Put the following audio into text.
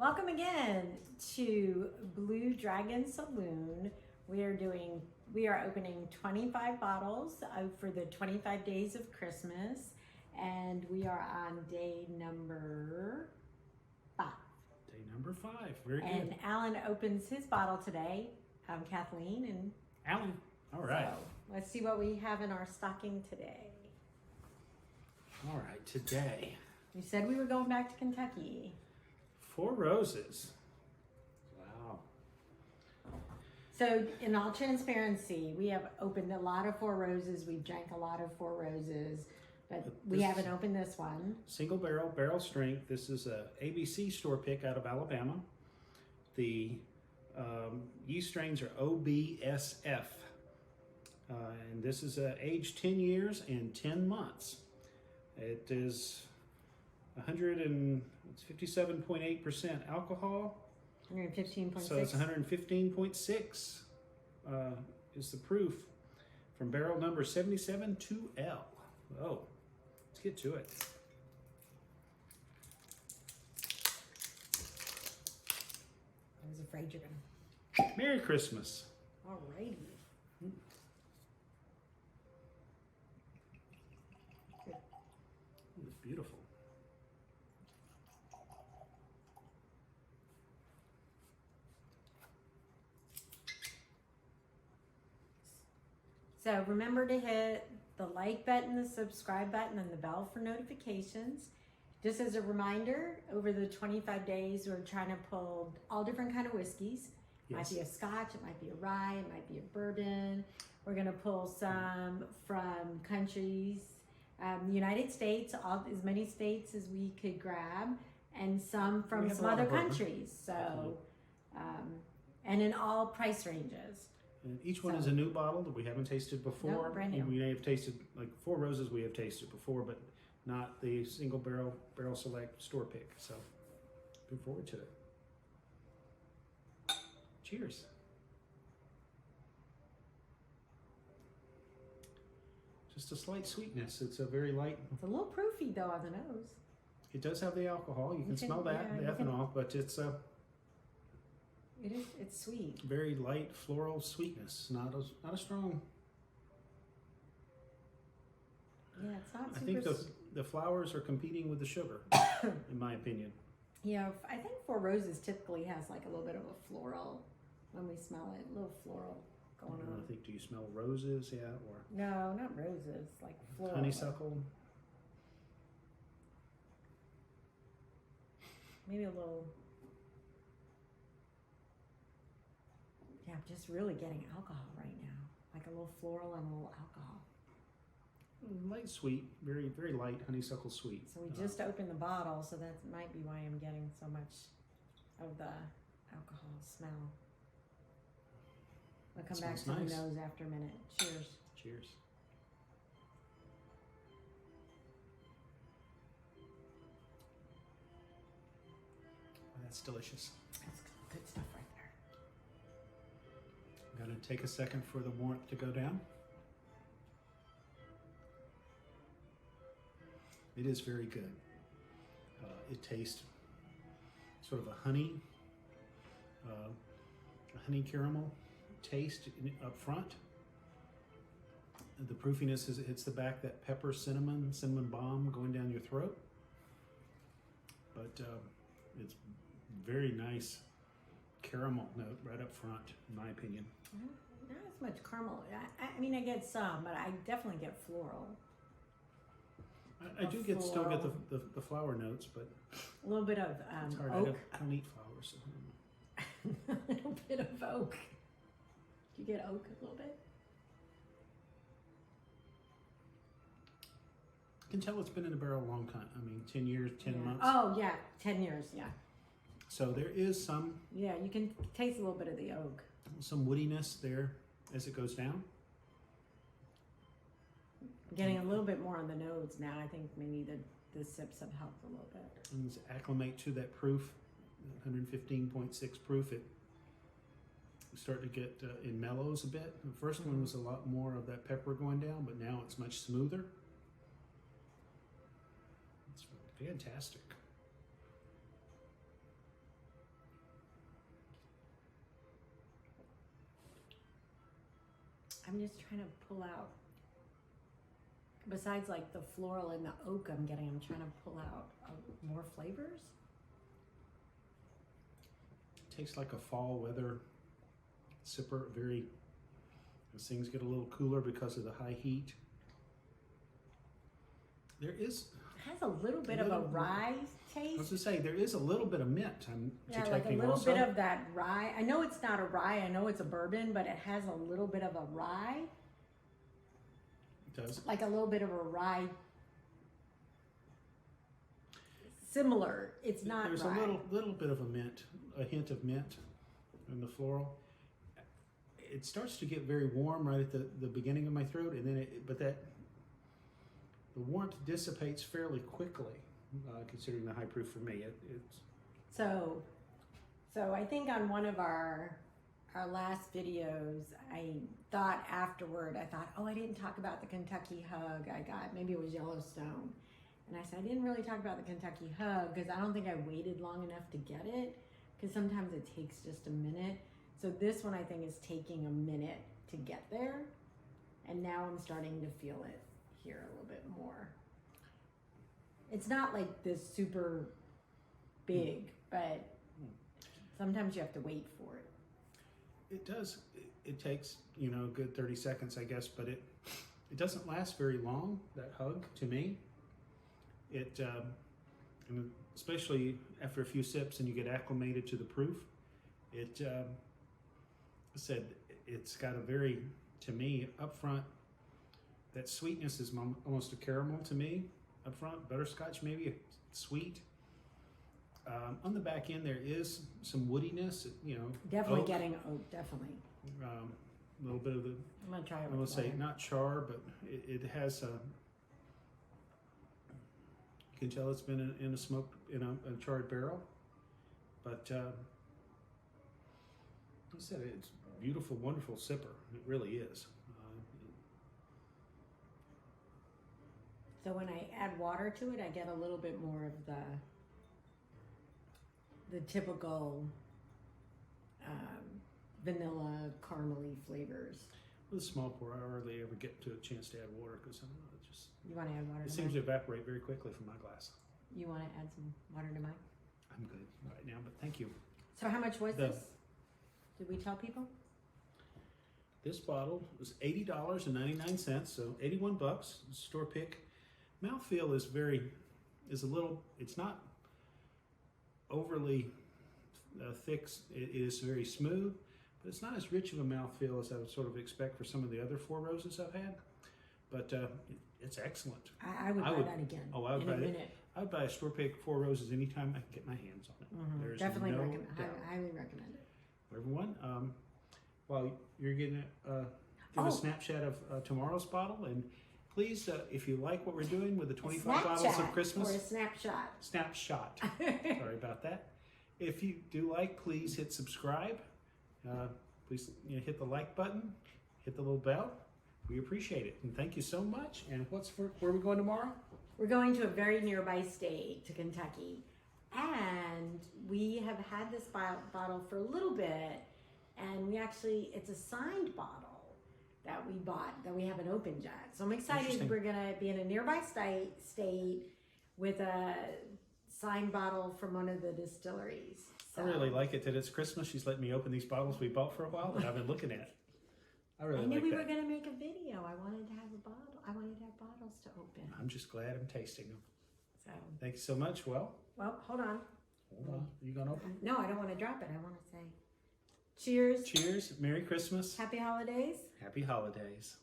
Welcome again to Blue Dragon Saloon. We are opening 25 bottles for the 25 days of Christmas, and we are on day number 5. Day number 5. Very good. And Alan opens his bottle today. Kathleen and Alan. All right. So let's see what we have in our stocking today. All right. Today, You said we were going back to Kentucky. 4 Roses. Wow. So, in all transparency, we have opened a lot of Four Roses. We've drank a lot of Four Roses, but we This- haven't opened this one. Single barrel strength. This is a ABC store pick out of Alabama. The yeast strains are OBSF. And this is aged 10 years and 10 months. It is 57.8% alcohol. 115.6. So it's 115.6 is the proof from barrel number 772L. Oh, let's get to it. I was afraid you're gonna. Merry Christmas. Alrighty. It's beautiful. So remember to hit the like button, the subscribe button, and the bell for notifications. Just as a reminder, over the 25 days, we're trying to pull all different kind of whiskeys. It Yes. might be a Scotch, it might be a rye, it might be a bourbon. We're gonna pull some from countries, the United States, as many states as we could grab, and some We from have a some lot other of bourbon. countries. So, and in all price ranges. And each one So- is a new bottle that we haven't tasted before. Nope, brand new. And we may have tasted, like 4 Roses we have tasted before, but not the single barrel select store pick. So, looking forward to it. Cheers. Just a slight sweetness. It's a very light. It's a little proofy though on the nose. It does have the alcohol. You can can- smell that, yeah, the you can- ethanol, but it's a It's sweet. very light floral sweetness. Not a strong. Yeah, it's not I super. think the flowers are competing with the sugar, in my opinion. Yeah, I think Four Roses typically has like a little bit of a floral when we smell it, a little floral going I on. think, do you smell roses? Yeah, or No, not roses, like floral. honeysuckle? Maybe a little. Yeah, I'm just really getting alcohol right now, like a little floral and a little alcohol. Light sweet, very, very light honeysuckle sweet. So we just opened the bottle, so that might be why I'm getting so much of the alcohol smell. I'll come back to Smells nice. the nose after a minute. Cheers. Cheers. Oh, that's delicious. That's good stuff right there. I'm gonna take a second for the warmth to go down. It is very good. It tastes sort of a honey caramel taste up front. The proofiness is it hits the back, that pepper, cinnamon bomb going down your throat. But it's very nice caramel note right up front, in my opinion. Not as much caramel. I mean, I get some, but I definitely get floral. I do still get the flower notes, but A little bit of it's hard. oak. I don't eat flowers. So. A little bit of oak. Do you get oak a little bit? I can tell it's been in a barrel a long time. I mean, 10 years, 10 Yeah. months. Oh, yeah. 10 years, yeah. So there is some Yeah, you can taste a little bit of the oak. woodiness there as it goes down. Getting a little bit more on the nose now. I think maybe the sips have helped a little bit. And as acclimate to that proof, 115.6 proof, it start to get in mellows a bit. The first one was a lot more of that pepper going down, but now it's much smoother. It's fantastic. I'm just trying to pull out. Besides like the floral and the oak I'm getting, I'm trying to pull out more flavors. Tastes like a fall weather sipper. Very, as things get a little cooler because of the high heat. There is, It has a little bit of a rye I was taste. to say, there is a little bit of mint I'm Yeah, like a detecting little also. bit of that rye. I know it's not a rye. I know it's a bourbon, but it has a little bit of a rye. It does. Like a little bit of a rye. Similar. It's not There's rye. a little bit of a mint, a hint of mint in the floral. It starts to get very warm right at the beginning of my throat, and then the warmth dissipates fairly quickly, considering the high proof for me. It's So I think on one of our last videos, I thought afterward, oh, I didn't talk about the Kentucky Hug I got. Maybe it was Yellowstone. And I said, I didn't really talk about the Kentucky Hug because I don't think I waited long enough to get it, because sometimes it takes just a minute. So this one I think is taking a minute to get there. And now I'm starting to feel it here a little bit more. It's not like this super big, but sometimes you have to wait for it. It does. It takes, a good 30 seconds, I guess, but it doesn't last very long, that hug, to me. And especially after a few sips and you get acclimated to the proof, it's got a very, to me, upfront, that sweetness is almost a caramel to me, upfront, butterscotch maybe, sweet. On the back end, there is some woodiness, Definitely oak. getting oak, definitely. A little bit of the, I'm gonna try it. I will say, not char, but it has a, you can tell it's been in a smoked, in a charred barrel. But like I said, it's a beautiful, wonderful sipper. It really is. So when I add water to it, I get a little bit more of the typical vanilla caramely flavors. With a small pour, I hardly ever get to a chance to add water because it just You want to add water it to seems mine? to evaporate very quickly from my glass. You want to add some water to mine? I'm good right now, but thank you. So how much was The- this? Did we tell people? This bottle was $80.99, so $81, store pick. Mouthfeel is a little, it's not overly thick. It is very smooth, but it's not as rich of a mouthfeel as I would sort of expect for some of the other Four Roses I've had. But it's excellent. I would buy that again. Oh, I would in buy a it. minute. I would buy a store pick Four Roses anytime I can get my hands on it. There's Definitely no recommend. doubt. Highly recommend it. Everyone, while you're getting give a snapshot of tomorrow's bottle, and please, if you like what we're doing with the 25 bottles of Christmas, or a snapshot. snapshot. Sorry about that. If you do like, please hit subscribe. Please hit the like button, hit the little bell. We appreciate it, and thank you so much. And where are we going tomorrow? We're going to a very nearby state, to Kentucky. And we have had this bottle for a little bit, and it's a signed bottle that we bought, that we haven't opened yet. So I'm excited. We're gonna be in a nearby state with a signed bottle from one of the distilleries. So. I really like it that it's Christmas. She's letting me open these bottles we bought for a while that I've been looking at. I really like that. I knew we were gonna make a video. I wanted to have bottles to open. I'm just glad I'm tasting them. So. Thank you so much. Well, hold on. Hold on. Are you gonna open? No, I don't want to drop it. I want to say cheers. Cheers. Merry Christmas. Happy holidays. Happy holidays.